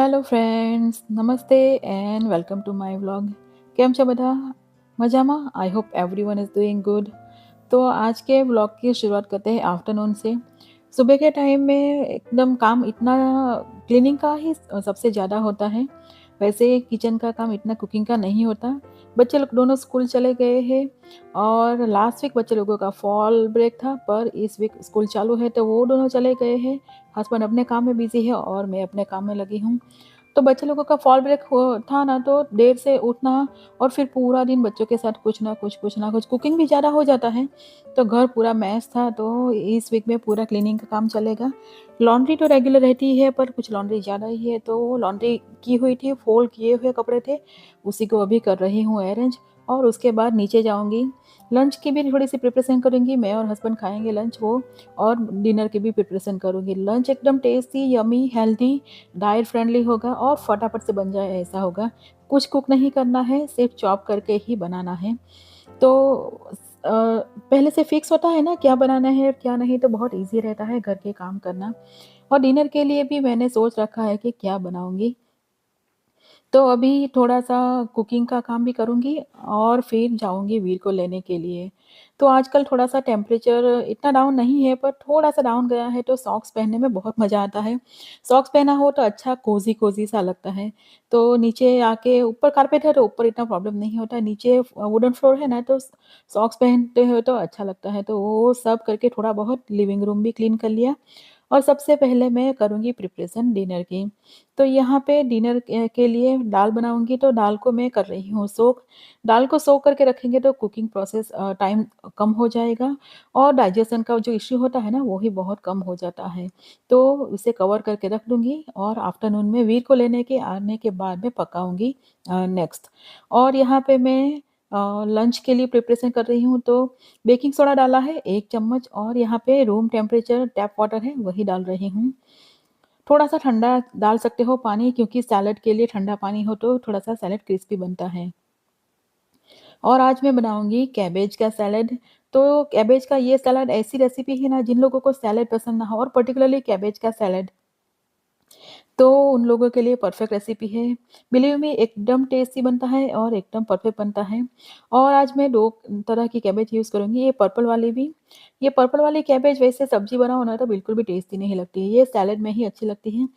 Hello friends, નમસ્તે and welcome to my vlog. કેમ છો બધા? મજામાં? I hope everyone is doing good. तो आज के व्लॉग की शुरुआत करते हैं आफ्टरनून से। सुबह के टाइम में एकदम काम इतना क्लीनिंग का ही सबसे ज़्यादा होता है। वैसे किचन का काम इतना कुकिंग का नहीं होता। बच्चे लोग दोनों स्कूल चले गए हैं और लास्ट वीक बच्चे लोगों का फॉल ब्रेक था, पर इस वीक स्कूल चालू है तो वो दोनों चले गए हैं। हस्बैंड अपने काम में बिज़ी है और मैं अपने काम में लगी हूँ। तो बच्चे लोगों का फॉल ब्रेक हो था ना, तो देर से उठना और फिर पूरा दिन बच्चों के साथ कुछ ना कुछ कुकिंग भी ज़्यादा हो जाता है। तो घर पूरा मैस था, तो इस वीक में पूरा क्लीनिंग का काम चलेगा। लॉन्ड्री तो रेगुलर रहती है, पर कुछ लॉन्ड्री ज़्यादा ही है, तो लॉन्ड्री की हुई थी, फ़ोल्ड किए हुए कपड़े थे, उसी को अभी कर रही हूँ अरेंज। और उसके बाद नीचे जाऊँगी। लंच की भी थोड़ी-सी प्रिपरेशन करूँगी, मैं और हस्बैंड खाएँगे लंच वो, और डिनर की भी प्रिपरेशन करूँगी। लंच एकदम tasty, yummy, healthy, diet friendly होगा और फटाफट से बन जाए ऐसा होगा। कुछ कुक नहीं करना है, सिर्फ़ चॉप करके ही बनाना है। तो पहले से फिक्स होता है ना क्या बनाना है, क्या नहीं, तो बहुत ईज़ी रहता है घर के काम करना। और डिनर के लिए भी मैंने सोच रखा है कि क्या बनाऊँगी। तो अभी थोड़ा-सा कुकिंग का काम भी करूँगी और फिर जाऊँगी वीर को लेने के लिए। तो आजकल थोड़ा-सा टेम्परेचर इतना डाउन नहीं है, पर थोड़ा-सा डाउन गया है, तो सॉक्स पहनने में बहुत मज़ा आता है। सॉक्स पहना हो तो अच्छा कोज़ी-कोज़ी सा लगता है। तो नीचे आके, ऊपर कारपेट है तो ऊपर इतना प्रॉब्लम नहीं होता है, नीचे वुडन फ्लोर है ना, तो सॉक्स पहनते हो तो अच्छा लगता है। तो वो सब करके थोड़ा बहुत लिविंग रूम भी क्लीन कर लिया। और सबसे पहले मैं करूँगी प्रिपरेशन डिनर की। तो यहाँ पे डिनर के लिए दाल बनाऊँगी, तो दाल को मैं कर रही हूँ सोक। दाल को सोक करके रखेंगे तो कुकिंग प्रोसेस टाइम कम हो जाएगा और डाइजेशन का जो इश्यू होता है ना, वो ही बहुत कम हो जाता है। तो उसे कवर करके रख दूँगी और आफ्टरनून में वीर को लेने के आने के बाद में पकाऊँगी नेक्स्ट। और यहाँ पे मैं लंच के लिए प्रिपरेशन कर रही हूँ, तो बेकिंग सोडा डाला है 1 चम्मच और यहाँ पे रूम टेम्परेचर टैप वाटर है, वही डाल रही हूँ। थोड़ा-सा ठंडा डाल सकते हो पानी, क्योंकि सैलेड के लिए ठंडा पानी हो तो थोड़ा-सा सैलेड क्रिस्पी बनता है। और आज मैं बनाऊँगी कैबेज का सैलेड। तो कैबेज का ये सैलेड ऐसी रेसिपी है ना, जिन लोगों को सैलेड पसंद ना हो, और पर्टिकुलरली कैबेज का सैलेड, तो उन लोगों के लिए परफेक्ट रेसिपी है। बिलीव मी, एकदम टेस्टी बनता है और एकदम परफेक्ट बनता है। और आज मैं 2 तरह की कैबेज यूज़ करूँगी, ये पर्पल वाली भी। ये पर्पल वाली कैबेज वैसे सब्ज़ी बनाओ ना तो बिल्कुल भी टेस्टी नहीं लगती है, ये सैलेड में ही अच्छी लगती है।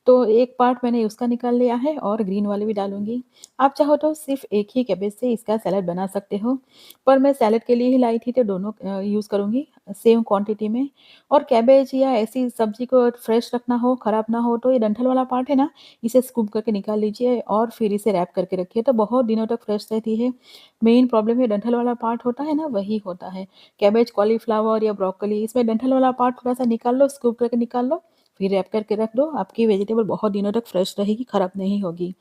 तो एक पार्ट मैंने उसका निकाल लिया है और ग्रीन वाली भी डालूँगी। आप चाहो तो सिर्फ़ एक ही कैबेज से इसका सैलेड बना सकते हो, पर मैं सैलेड के लिए ही लाई थी, तो दोनों यूज़ करूँगी सेम क्वांटिटी में। और कैबेज या ऐसी सब्ज़ी को फ्रेश रखना हो, ख़राब ना हो, तो ये डंठल वाला पार्ट है ना, इसे स्कूप करके निकाल लीजिए और फिर इसे रैप करके रखिए, तो बहुत दिनों तक फ्रेश रहती है। मेन प्रॉब्लम ये डंठल वाला पार्ट होता है ना, वही होता है। कैबेज, कॉलीफ्लावर या ब्रोकोली, इसमें डंठल वाला पार्ट थोड़ा-सा निकाल लो, स्कूप करके निकाल लो, फिर रैप करके रख दो, आपकी वेजिटेबल बहुत दिनों तक फ्रेश रहेगी, ख़राब नहीं होगी।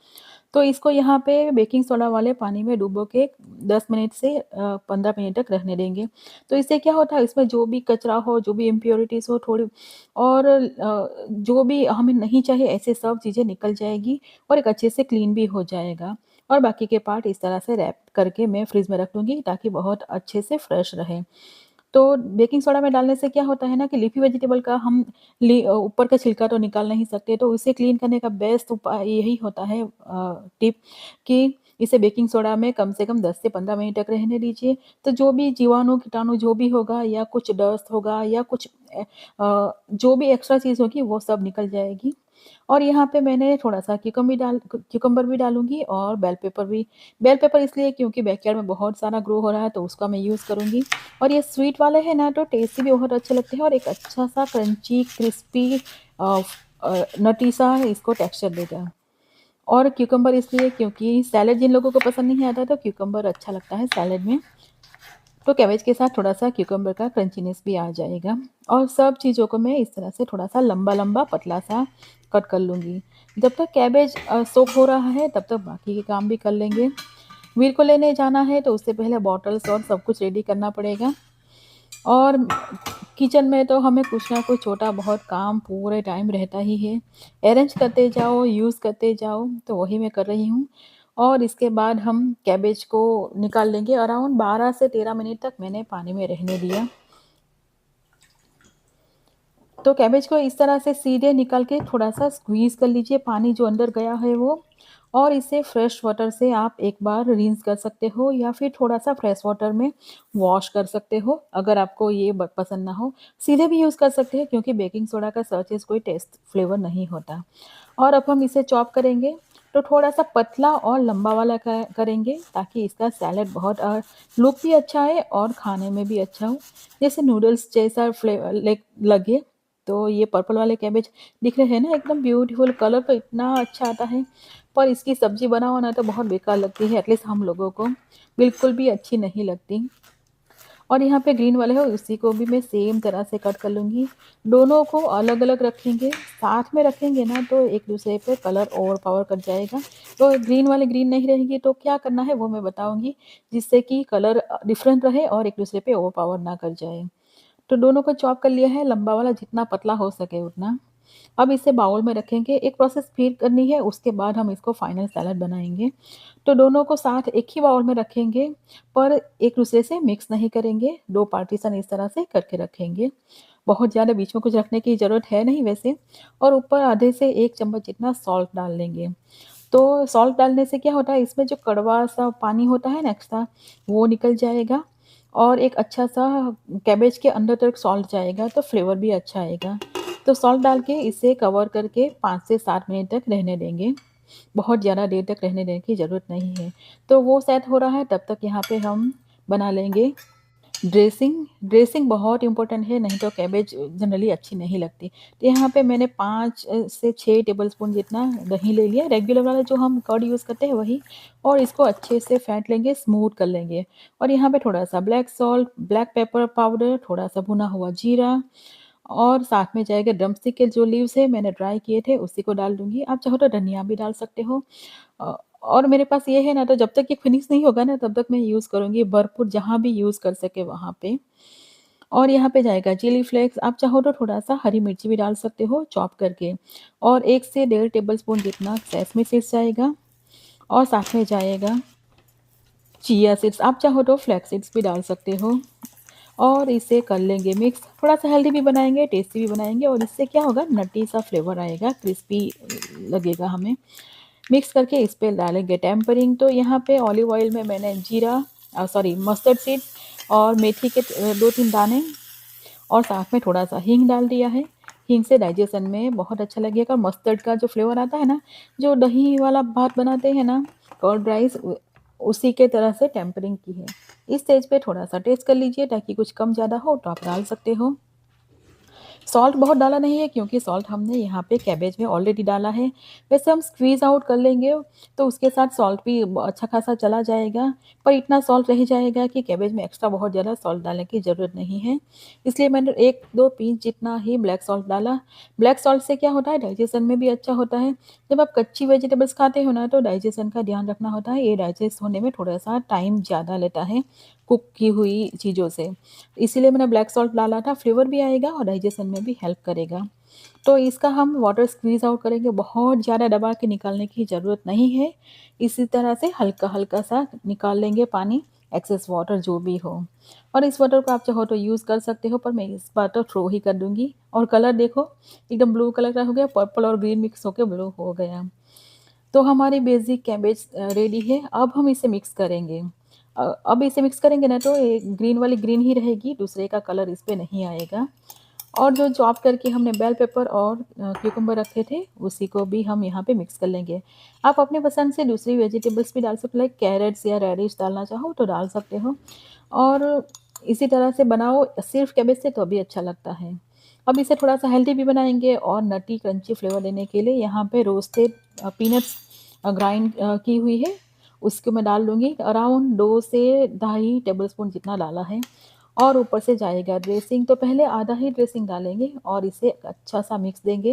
तो इसको यहाँ पे बेकिंग सोडा वाले पानी में डुबो के 10 मिनट से 15 मिनट तक रहने देंगे। तो इससे क्या होता है, इसमें जो भी कचरा हो, जो भी इम्प्योरिटीज़ हो थोड़ी, और जो भी हमें नहीं चाहिए, ऐसे सब चीज़ें निकल जाएगी और एक अच्छे से क्लीन भी हो जाएगा। और बाकी के पार्ट इस तरह से रैप करके मैं फ्रिज में रख दूँगी, ताकि बहुत अच्छे से फ्रेश रहे। तो बेकिंग सोडा में डालने से क्या होता है ना, कि लीफी वेजिटेबल का हम ऊपर का छिलका तो निकाल नहीं सकते, तो उसे क्लीन करने का बेस्ट उपाय यही होता है, टिप, कि इसे बेकिंग सोडा में कम से कम 10 से 15 मिनट तक रहने दीजिए। तो जो भी जीवाणु, कीटाणु जो भी होगा, या कुछ डस्ट होगा, या कुछ जो भी एक्स्ट्रा चीज़ होगी, वो सब निकल जाएगी। और यहाँ पे मैंने थोड़ा-सा क्यूकम्बर भी डालूँगी और बेल पेपर भी। बेल पेपर इसलिए क्योंकि बैकयार्ड में बहुत सारा ग्रो हो रहा है, तो उसका मैं यूज़ करूँगी। और ये स्वीट वाले हैं ना, तो टेस्टी भी बहुत अच्छे लगते हैं और एक अच्छा-सा क्रंची, क्रिस्पी नटी सा इसको टेक्सचर देगा। और क्यूकम्बर इसलिए क्योंकि सैलेड जिन लोगों को पसंद नहीं आता, तो क्यूकम्बर अच्छा लगता है सैलेड में। तो कैबेज के साथ थोड़ा-सा क्यूकम्बर का क्रंचीनेस भी आ जाएगा। और सब चीज़ों को मैं इस तरह से थोड़ा-सा लंबा-लंबा, पतला-सा कट कर लूँगी। जब तक कैबेज सोक हो रहा है, तब तक बाकी के काम भी कर लेंगे। वीर को लेने जाना है, तो उससे पहले बॉटल्स और सब कुछ रेडी करना पड़ेगा। और किचन में तो हमें कुछ ना कुछ छोटा-बहुत काम पूरे टाइम रहता ही है। अरेंज करते जाओ, यूज़ करते जाओ, तो वही मैं कर रही हूँ। और इसके बाद हम कैबेज को निकाल लेंगे। अराउंड 12 से 13 मिनट तक मैंने पानी में रहने दिया। तो कैबेज को इस तरह से सीधे निकाल के थोड़ा-सा स्क्वीज़ कर लीजिए, पानी जो अंदर गया है वो, और इसे फ्रेश वाटर से आप एक बार रिंस कर सकते हो या फिर थोड़ा-सा फ्रेश वाटर में वॉश कर सकते हो, अगर आपको ये ब पसंद ना हो। सीधे भी यूज़ कर सकते हैं क्योंकि बेकिंग सोडा का सच इज़ कोई टेस्ट फ्लेवर नहीं होता। और अब हम इसे चॉप करेंगे, तो थोड़ा-सा पतला और लंबा वाला क करेंगे ताकि इसका सैलेड बहुत लुक भी अच्छा आए और खाने में भी अच्छा हो। जैसे नूडल्स जैसा लगे। तो ये पर्पल वाले कैबेज दिख रहे हैं ना, एकदम ब्यूटीफुल, कलर तो इतना अच्छा आता है, पर इसकी सब्ज़ी बनाओ ना तो बहुत बेकार लगती है, एटलीस्ट हम लोगों को बिल्कुल भी अच्छी नहीं लगती। और यहाँ पे ग्रीन वाले है उसी को भी मैं सेम तरह से कट कर लूँगी। दोनों को अलग-अलग रखेंगे, साथ में रखेंगे ना तो एक-दूसरे पे कलर ओवर पावर कर जाएगा। तो ग्रीन वाले ग्रीन नहीं रहेगी तो क्या करना है वो मैं बताऊँगी, जिससे कि कलर डिफरेंट रहे और एक-दूसरे पे ओवर पावर ना कर जाए। तो दोनों को चॉप कर लिया है, लंबा वाला जितना पतला हो सके उतना। अब इसे बाउल में रखेंगे, एक प्रोसेस फिर करनी है, उसके बाद हम इसको फाइनल सैलेड बनाएँगे। तो दोनों को साथ एक ही बाउल में रखेंगे, पर एक-दूसरे से मिक्स नहीं करेंगे, 2 पार्टीशन इस तरह से करके रखेंगे। बहुत ज़्यादा बीच में कुछ रखने की ज़रूरत है नहीं वैसे, और ऊपर आधे से 1 चम्मच जितना सॉल्ट डाल लेंगे। तो सॉल्ट डालने से क्या होता है, इसमें जो कड़वा-सा पानी होता है ना एक्स्ट्रा, वो निकल जाएगा और एक अच्छा-सा कैबेज के अंदर तक सॉल्ट जाएगा, तो फ्लेवर भी अच्छा आएगा। तो सॉल्ट डाल के इसे कवर करके 5 से 7 मिनट तक रहने देंगे। बहुत ज़्यादा देर तक रहने देने की ज़रूरत नहीं है। तो वो सेट हो रहा है, तब तक यहाँ पे हम बना लेंगे ड्रेसिंग। ड्रेसिंग बहुत इम्पोर्टेंट है, नहीं तो कैबेज जनरली अच्छी नहीं लगती। तो यहाँ पे मैंने 5 से 6 टेबलस्पून जितना दही ले लिया, रेगुलर वाला जो हम कर्ड यूज़ करते हैं वही, और इसको अच्छे से फेंट लेंगे, स्मूथ कर लेंगे। और यहाँ पे थोड़ा-सा black salt, black pepper powder, थोड़ा-सा भुना हुआ जीरा, और साथ में जाएगा ड्रमस्टिक के जो लीव्स हैं मैंने ड्राई किए थे उसी को डाल दूँगी। आप चाहो तो धनिया भी डाल सकते हो। और मेरे पास ये है ना, तो जब तक ये फिनिश नहीं होगा ना तब तक मैं यूज़ करूँगी भरपूर, जहाँ भी यूज़ कर सके वहाँ पे। और यहाँ पे जाएगा चिली फ्लेक्स, आप चाहो तो थोड़ा-सा हरी मिर्ची भी डाल सकते हो चॉप करके, और 1 से डेढ़ टेबलस्पून जितना सेसमी सीड्स जाएगा, और साथ में जाएगा चिया सीड्स, आप चाहो तो फ्लैक्स सीड्स भी डाल सकते हो। और इसे कर लेंगे मिक्स, थोड़ा-सा हेल्दी भी बनाएँगे, टेस्टी भी बनाएँगे, और इससे क्या होगा, नटी सा फ्लेवर आएगा, क्रिस्पी लगेगा हमें। मिक्स करके इस पे डालेंगे टेम्परिंग। तो यहाँ पे ऑलिव ऑयल में मैंने जीरा, सॉरी, मस्टर्ड सीड्स और मेथी के 2-3 दाने, और साथ में थोड़ा-सा हींग डाल दिया है। हींग से डाइजेशन में बहुत अच्छा लगेगा। मस्टर्ड का जो फ्लेवर आता है ना, जो दही वाला भात बनाते हैं ना, कर्ड राइस, उसी के तरह से टेम्परिंग की है। इस स्टेज पे थोड़ा-सा टेस्ट कर लीजिए, ताकि कुछ कम ज़्यादा हो तो आप डाल सकते हो। सॉल्ट बहुत डाला नहीं है क्योंकि सॉल्ट हमने यहाँ पे कैबेज में ऑलरेडी डाला है। वैसे हम स्क्वीज़ आउट कर लेंगे तो उसके साथ सॉल्ट भी अच्छा खासा चला जाएगा, पर इतना सॉल्ट रह जाएगा कि कैबेज में एक्स्ट्रा बहुत ज़्यादा सॉल्ट डालने की ज़रूरत नहीं है। इसलिए मैंने 1-2 पिंच जितना ही ब्लैक सॉल्ट डाला। ब्लैक सॉल्ट से क्या होता है, डाइजेशन में भी अच्छा होता है। जब आप कच्ची वेजिटेबल्स खाते हो ना तो डाइजेशन का ध्यान रखना होता है, ये डाइजेस्ट होने में थोड़ा-सा टाइम ज़्यादा लेता है कुक की हुई चीज़ों से। इसीलिए मैंने ब्लैक सॉल्ट डाला था, फ्लेवर भी आएगा और डाइजेशन में भी हेल्प करेगा। तो इसका हम वाटर स्क्वीज़ आउट करेंगे, बहुत ज़्यादा दबा के निकालने की ज़रूरत नहीं है। इसी तरह से हल्का-हल्का सा निकाल लेंगे पानी, एक्सेस वाटर जो भी हो। और इस वाटर को आप चाहो तो यूज़ कर सकते हो, पर मैं इस बार तो थ्रो ही कर दूँगी। और कलर देखो, एकदम ब्लू कलर का हो गया, पर्पल और ग्रीन मिक्स होके ब्लू हो गया। तो हमारी बेसिक कैबेज रेडी है। अब हम इसे मिक्स करेंगे। अब इसे मिक्स करेंगे ना तो ये ग्रीन वाली ग्रीन ही रहेगी, दूसरे का कलर इस पे नहीं आएगा। और जो चॉप करके हमने बेल पेपर और क्यूकम्बर रखे थे, उसी को भी हम यहाँ पे मिक्स कर लेंगे। आप अपने पसंद से दूसरी वेजिटेबल्स भी डाल सकते हो, लाइक कैरेट्स या रेडिश डालना चाहो तो डाल सकते हो। और इसी तरह से बनाओ सिर्फ़ कैबेज से तो भी अच्छा लगता है। अब इसे थोड़ा-सा हेल्दी भी बनाएँगे और नटी क्रंची फ्लेवर देने के लिए यहाँ पे रोस्टेड पीनट्स ग्राइंड की हुई है, उसको मैं डाल दूँगी। अराउंड 2 से ढाई टेबलस्पून जितना डाला है। और ऊपर से जाएगा ड्रेसिंग, तो पहले आधा ही ड्रेसिंग डालेंगे और इसे अच्छा-सा मिक्स देंगे।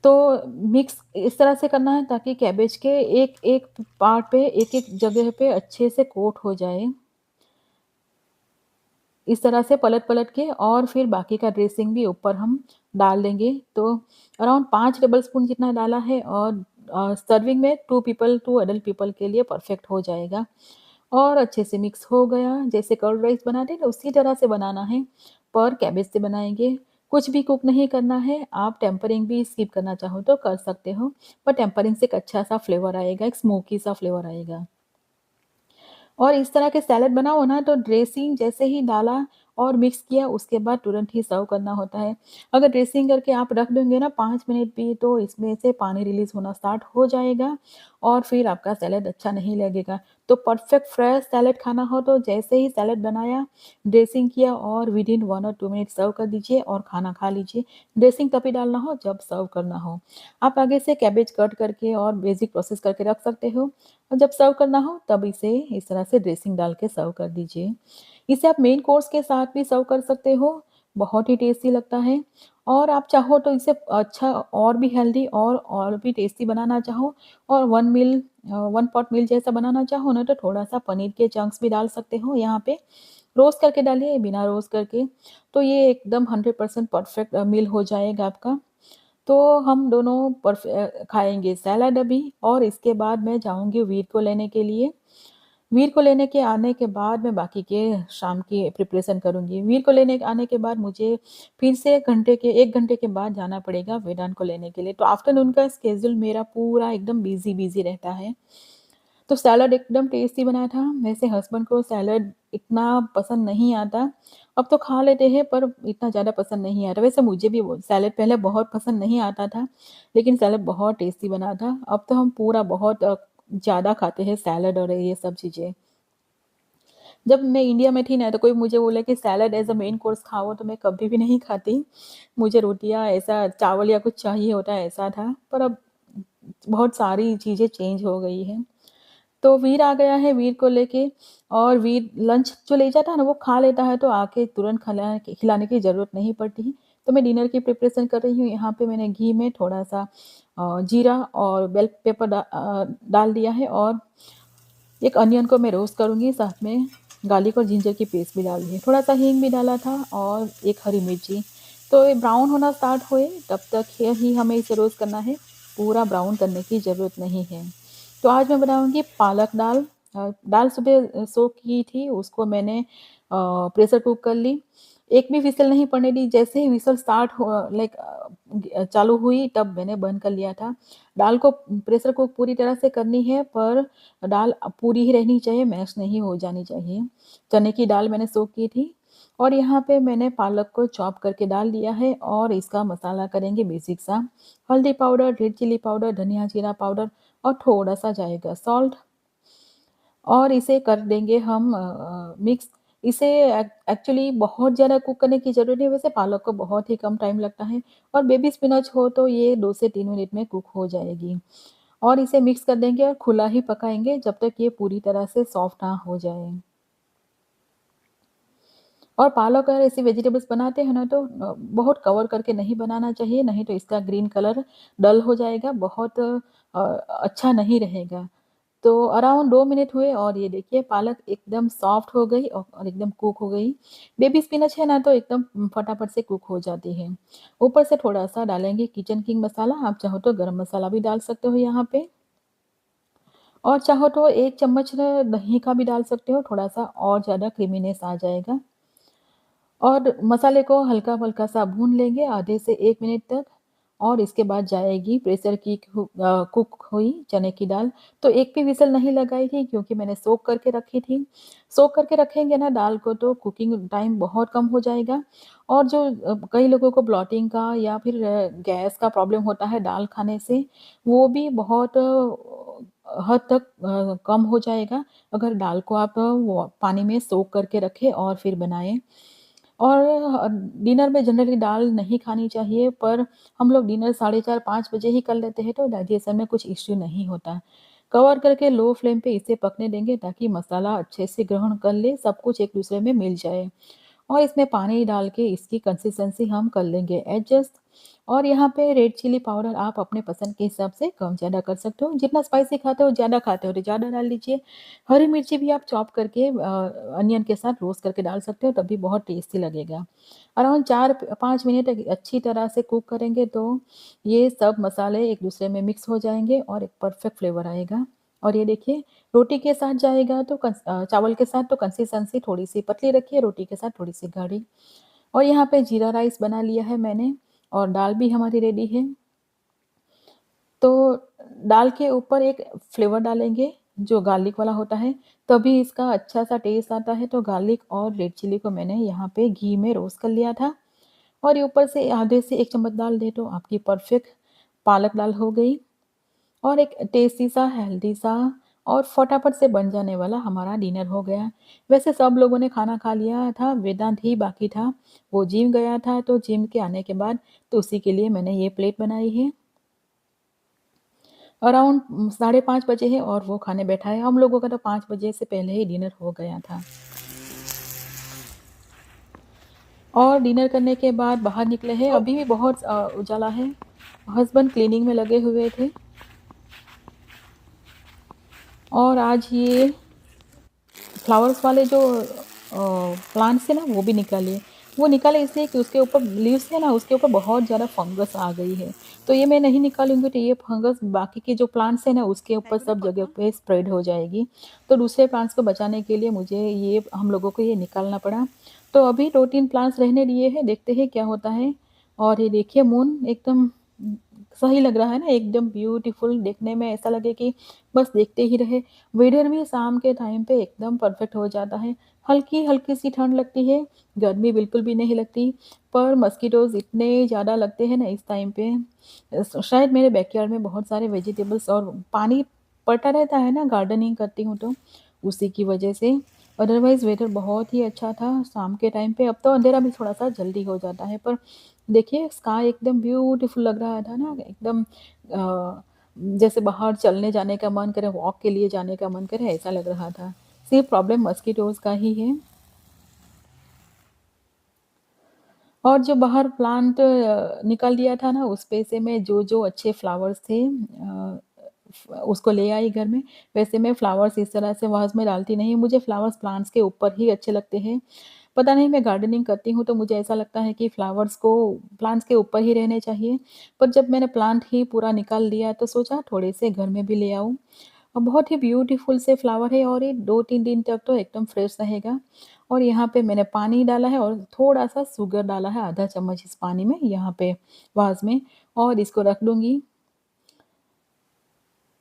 तो मिक्स इस तरह से करना है ताकि कैबेज के एक-एक पार्ट पे, एक-एक जगह पे अच्छे से कोट हो जाए। इस तरह से पलट-पलट के, और फिर बाकी का ड्रेसिंग भी ऊपर हम डाल देंगे। तो अराउंड 5 टेबलस्पून जितना डाला है, और सर्विंग में 2 पीपल, 2 एडल्ट पीपल के लिए परफेक्ट हो जाएगा। और अच्छे से मिक्स हो गया, जैसे कर्ड राइस बनाते हैं ना उसी तरह से बनाना है, पर कैबेज से बनाएँगे। कुछ भी कुक नहीं करना है, आप टेम्परिंग भी स्किप करना चाहो तो कर सकते हो, पर टेम्परिंग से एक अच्छा-सा फ्लेवर आएगा, एक स्मोकी सा फ्लेवर आएगा। और इस तरह के सैलेड बनाओ ना तो ड्रेसिंग जैसे ही डाला और मिक्स किया उसके बाद तुरंत ही सर्व करना होता है। अगर ड्रेसिंग करके आप रख देंगे ना 5 मिनट भी तो इसमें से पानी रिलीज़ होना स्टार्ट हो जाएगा और फिर आपका सैलेड अच्छा नहीं लगेगा। तो परफेक्ट फ्रेश सैलेड खाना हो तो जैसे ही सैलेड बनाया, ड्रेसिंग किया और विदिन 1 और 2 मिनट सर्व कर दीजिए और खाना खा लीजिए। ड्रेसिंग तभी डालना हो जब सर्व करना हो। आप आगे से कैबेज कट करके और बेसिक प्रोसेस करके रख सकते हो। और जब सर्व करना हो तब इसे इस तरह से ड्रेसिंग डाल के सर्व कर दीजिए। इसे आप मेन कोर्स के साथ भी सर्व कर सकते हो, बहुत ही टेस्टी लगता है। और आप चाहो तो इसे अच्छा और भी हेल्दी और भी टेस्टी बनाना चाहो और 1 पॉट मील जैसा बनाना चाहो ना तो थोड़ा-सा पनीर के चंक्स भी डाल सकते हो यहाँ पे। रोस्ट करके डालिए, बिना रोस्ट करके, तो ये एकदम 100% परफेक्ट मील हो जाएगा आपका। तो हम दोनों खाएँगे सैलेड अभी और इसके बाद मैं जाऊँगी वीर को लेने के लिए। वीर को लेने के आने के बाद मैं बाकी के शाम की प्रिपरेशन करूँगी। वीर को लेने आने के बाद मुझे फिर से 1 घंटे के बाद जाना पड़ेगा वेदांत को लेने के लिए। तो आफ्टरनून का शेड्यूल मेरा पूरा एकदम बिज़ी रहता है। तो सैलेड एकदम टेस्टी बना था। वैसे हस्बैंड को सैलेड इतना पसंद नहीं आता। अब तो खा लेते हैं पर इतना ज़्यादा पसंद नहीं आता। वैसे मुझे भी वो सैलेड पहले बहुत पसंद नहीं आता था, लेकिन सैलेड बहुत टेस्टी बना था। अब तो हम पूरा बहुत ज़्यादा खाते हैं सैलेड और ये सब चीज़ें। जब मैं इंडिया में थी ना तो कोई मुझे बोले कि salad as a main course खाओ तो मैं कभी भी नहीं खाती। मुझे रोटियाँ ऐसा चावल या कुछ चाहिए होता है ऐसा था। पर अब बहुत सारी चीज़ें चेंज हो गई हैं। तो वीर आ गया है, वीर को लेके और वीर लंच जो ले जाता है ना, वो खा लेता है, तो आके तुरंत खिलाने की ज़रूरत नहीं पड़ती। तो मैं डिनर की प्रिपरेशन कर रही हूँ। यहाँ पे मैंने घी में थोड़ा-सा जीरा और बेल पेपर डाल दिया है और एक अनियन को मैं रोस्ट करूँगी, साथ में गार्लिक और जिंजर की पेस्ट भी डाली है। थोड़ा-सा हींग भी डाला था और एक हरी मिर्ची। तो ये ब्राउन होना स्टार्ट हुए तब तक ही हमें इसे रोस्ट करना है, पूरा ब्राउन करने की ज़रूरत नहीं है। तो आज मैं बनाऊँगी पालक दाल। दाल सुबह सोक की थी, उसको मैंने प्रेशर कुक कर ली। एक भी व्हिसल नहीं पड़ने दी, जैसे ही व्हिसल स्टार्ट चालू हुई तब मैंने बंद कर लिया था। दाल को प्रेशर कुक पूरी तरह से करनी है पर दाल पूरी ही रहनी चाहिए, मैश नहीं हो जानी चाहिए। चने की दाल मैंने सोक की थी और यहाँ पे मैंने पालक को चॉप करके डाल दिया है और इसका मसाला करेंगे बेसिक सा। हल्दी पाउडर, रेड चिली पाउडर, धनिया जीरा पाउडर और थोड़ा-सा जाएगा सॉल्ट और इसे कर देंगे हम मिक्स। इसे एक्चुअली बहुत ज़्यादा कुक करने की ज़रूरत नहीं है, वैसे पालक को बहुत ही कम टाइम लगता है और बेबी स्पिनच हो तो ये 2 से 3 मिनट में कुक हो जाएगी। और इसे मिक्स कर देंगे और खुला ही पकाएँगे जब तक ये पूरी तरह से सॉफ्ट ना हो जाए। और पालक अगर ऐसी वेजिटेबल्स बनाते हैं ना तो बहुत कवर करके नहीं बनाना चाहिए, नहीं तो इसका ग्रीन कलर डल हो जाएगा, बहुत अच्छा नहीं रहेगा। तो अराउंड 2 मिनट हुए और ये देखिए पालक एकदम सॉफ्ट हो गई और एकदम कुक हो गई। बेबी स्पिनच है ना तो एकदम फटाफट से कुक हो जाती है। ऊपर से थोड़ा-सा डालेंगे किचन किंग मसाला, आप चाहो तो गरम मसाला भी डाल सकते हो यहाँ पे। और चाहो तो 1 चम्मच दही का भी डाल सकते हो, थोड़ा-सा और ज़्यादा क्रीमीनेस आ जाएगा। और मसाले को हल्का-हल्का सा भून लेंगे आधे से 1 मिनट तक और इसके बाद जाएगी प्रेशर की कुक हुई चने की दाल। तो एक भी व्हिसल नहीं लगाई थी क्योंकि मैंने सोक करके रखी थी। सोक करके रखेंगे ना दाल को तो कुकिंग टाइम बहुत कम हो जाएगा और जो कई लोगों को ब्लॉटिंग का या फिर गैस का प्रॉब्लम होता है दाल खाने से, वो भी बहुत हद तक कम हो जाएगा अगर दाल को आप वो पानी में सोक करके रखें और फिर बनाएँ। और डिनर में जनरली दाल नहीं खानी चाहिए, पर हम लोग डिनर साढ़े 4-5 बजे ही कर लेते हैं, तो डाइजेशन में कुछ इश्यू नहीं होता। कवर करके लो फ्लेम पे इसे पकने देंगे ताकि मसाला अच्छे से ग्रहण कर ले, सब कुछ एक-दूसरे में मिल जाए। और इसमें पानी डाल के इसकी कंसिस्टेंसी हम कर लेंगे एडजस्ट। और यहाँ पे रेड चिली पाउडर आप अपने पसंद के हिसाब से कम-ज़्यादा कर सकते हो। जितना स्पाइसी खाते हो तो ज़्यादा डाल दीजिए। हरी मिर्ची भी आप चॉप करके अनियन के साथ रोस्ट करके डाल सकते हो तब भी बहुत टेस्टी लगेगा। अराउंड 4-5 मिनट अच्छी तरह से कुक करेंगे तो ये सब मसाले एक-दूसरे में मिक्स हो जाएँगे और एक परफेक्ट फ्लेवर आएगा। और ये देखिए रोटी के साथ जाएगा तो चावल के साथ तो कंसिस्टेंसी थोड़ी-सी पतली रखिए, रोटी के साथ थोड़ी-सी गाढ़ी। और यहाँ पे जीरा राइस बना लिया है मैंने और दाल भी हमारी रेडी है। तो दाल के ऊपर एक फ्लेवर डालेंगे जो गार्लिक वाला होता है, तभी इसका अच्छा-सा टेस्ट आता है। तो गार्लिक और रेड चिली को मैंने यहाँ पे घी में रोस्ट कर लिया था और ये ऊपर से आधे से 1 चम्मच डाल दें तो आपकी परफेक्ट पालक दाल हो गई और एक टेस्टी सा, हेल्दी सा और फटाफट से बन जाने वाला हमारा डिनर हो गया। वैसे सब लोगों ने खाना खा लिया था, वेदांत ही बाकी था। वो जिम गया था, तो जिम के आने के बाद तो उसी के लिए मैंने ये प्लेट बनाई है। अराउंड 5:30 बजे है और वो खाने बैठा है। हम लोगों का तो 5 बजे से पहले ही डिनर हो गया था। और डिनर करने के बाद बाहर निकले हैं, अभी भी बहुत उजाला है। हस्बैंड क्लीनिंग में लगे हुए थे और आज ये फ्लावर्स वाले जो प्लांट्स है ना वो भी निकाले। वो निकाले इसलिए कि उसके ऊपर लीव्स है ना, उसके ऊपर बहुत ज़्यादा फंगस आ गई है। तो ये मैं नहीं निकालूँगी तो ये फंगस बाकी के जो प्लांट्स है ना उसके ऊपर सब जगह पे स्प्रेड हो जाएगी। तो दूसरे प्लांट्स को बचाने के लिए मुझे ये हम लोगों को ये निकालना पड़ा। तो अभी 2-3 प्लांट्स रहने दिए हैं, देखते हैं क्या होता है। और ये देखिए मून एकदम सही लग रहा है ना, एकदम ब्यूटीफुल देखने में ऐसा लगे कि बस देखते ही रहे। वेदर भी शाम के टाइम पे एकदम परफेक्ट हो जाता है। हल्की-हल्की सी ठंड लगती है, गर्मी बिल्कुल भी नहीं लगती, पर मस्किटोज़ इतने ज़्यादा लगते हैं ना इस टाइम पे। शायद मेरे बैकयार्ड में बहुत सारे वेजिटेबल्स और पानी पड़ता रहता है ना, गार्डनिंग करती हूँ तो, उसी की वजह से। अदरवाइज़ वेदर बहुत ही अच्छा था शाम के टाइम पे। अब तो अंधेरा भी थोड़ा-सा जल्दी हो जाता है, पर देखिए स्काई एकदम ब्यूटीफुल लग रहा था ना, एकदम जैसे बाहर चलने जाने का मन करे, वॉक के लिए जाने का मन करे, ऐसा लग रहा था। सिर्फ प्रॉब्लम मस्किटोज़ का ही है। और जो बाहर प्लांट निकाल दिया था ना, उस पे से मैं जो-जो अच्छे फ्लावर्स थे उसको ले आई घर में। वैसे मैं फ्लावर्स इस तरह से वाज़ में डालती नहीं हूँ, मुझे फ्लावर्स प्लांट्स के ऊपर ही अच्छे लगते हैं। पता नहीं मैं गार्डनिंग करती हूँ तो मुझे ऐसा लगता है कि फ्लावर्स को प्लांट्स के ऊपर ही रहने चाहिए। पर जब मैंने प्लांट ही पूरा निकाल दिया तो सोचा थोड़े से घर में भी ले आऊँ। बहुत ही ब्यूटीफुल से फ्लावर है और ये 2-3 दिन तक तो एकदम फ्रेश रहेगा। और यहाँ पे मैंने पानी डाला है और थोड़ा-सा शुगर डाला है, आधा चम्मच इस पानी में यहाँ पे वाज़ में और इसको रख दूँगी।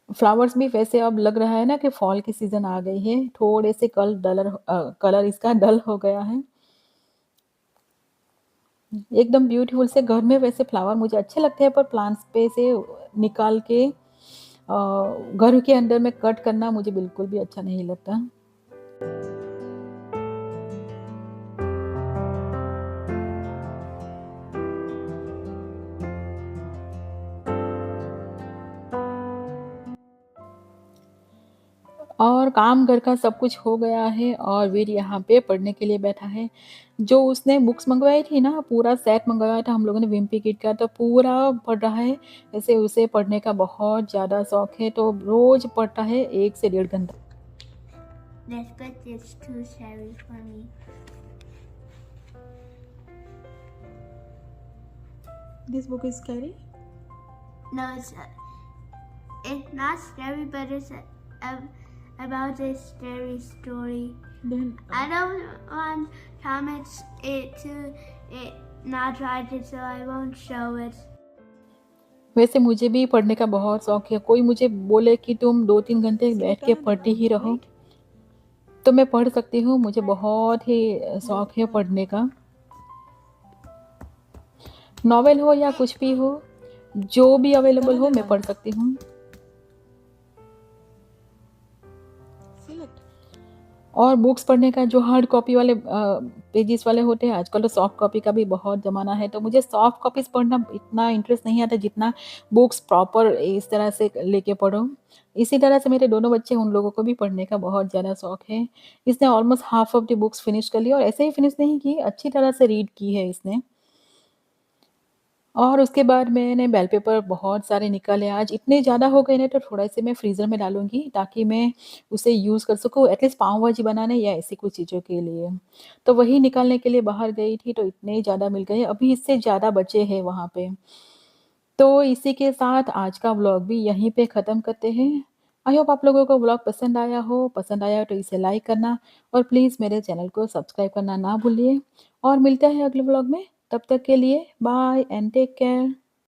फ्लावर्स भी वैसे अब लग रहा है ना कि फॉल की सीज़न आ गई है, थोड़े से कलर इसका डल हो गया है। एकदम ब्यूटीफुल से घर में वैसे फ्लावर मुझे अच्छे लगते हैं पर प्लांट्स पे से निकाल के घर के अंदर में कट करना मुझे बिल्कुल भी अच्छा नहीं लगता। और काम घर का सब कुछ हो गया है और वीर यहाँ पे पढ़ने के लिए बैठा है। जो उसने बुक्स मँगवाई थी ना, पूरा सेट मँगवाया था हम लोगों ने विम्पी किट का, तो पूरा पढ़ रहा है। ऐसे उसे पढ़ने का बहुत ज़्यादा शौक है, तो रोज़ पढ़ता है 1 से डेढ़ घंटा। This book is too scary for me. This book is scary? No, it's not scary, but it's about a scary story. Then I don't want Thomas it to it not write it, so I won't show it. वैसे मुझे भी पढ़ने का बहुत शौक है। कोई मुझे बोले कि तुम 2-3 घंटे बैठ के पढ़ती ही रहो, तो मैं पढ़ सकती हूँ। मुझे बहुत ही शौक है पढ़ने का। नॉवेल हो या कुछ भी हो, जो भी अवेलेबल हो मैं पढ़ सकती हूँ। और बुक्स पढ़ने का जो हार्ड कॉपी वाले पेजेस वाले होते हैं, आजकल तो सॉफ्ट कॉपी का भी बहुत ज़माना है, तो मुझे सॉफ्ट कॉपीज़ पढ़ना इतना इंटरेस्ट नहीं आता जितना बुक्स प्रॉपर इस तरह से लेके पढ़ो। इसी तरह से मेरे दोनों बच्चे, उन लोगों को भी पढ़ने का बहुत ज़्यादा शौक है। इसने almost half of the books finish कर ली और ऐसे ही फिनिश नहीं की, अच्छी तरह से रीड की है इसने। और उसके बाद मैंने बेल पेपर बहुत सारे निकाले आज, इतने ज़्यादा हो गए ना तो थोड़ा-से मैं फ्रीज़र में डालूँगी ताकि मैं उसे यूज़ कर सकूँ एटलीस्ट पाव भाजी बनाने या ऐसी कुछ चीज़ों के लिए। तो वही निकालने के लिए बाहर गई थी तो इतने ज़्यादा मिल गए, अभी इससे ज़्यादा बचे हैं वहाँ पे। तो इसी के साथ आज का व्लॉग भी यहीं पे ख़त्म करते हैं। आई होप आप लोगों को व्लॉग पसंद आया हो। पसंद आया हो तो इसे लाइक करना और प्लीज़ मेरे चैनल को सब्सक्राइब करना ना भूलिए। और मिलते हैं अगले व्लॉग में। तब तक के लिए बाय एंड टेक केयर।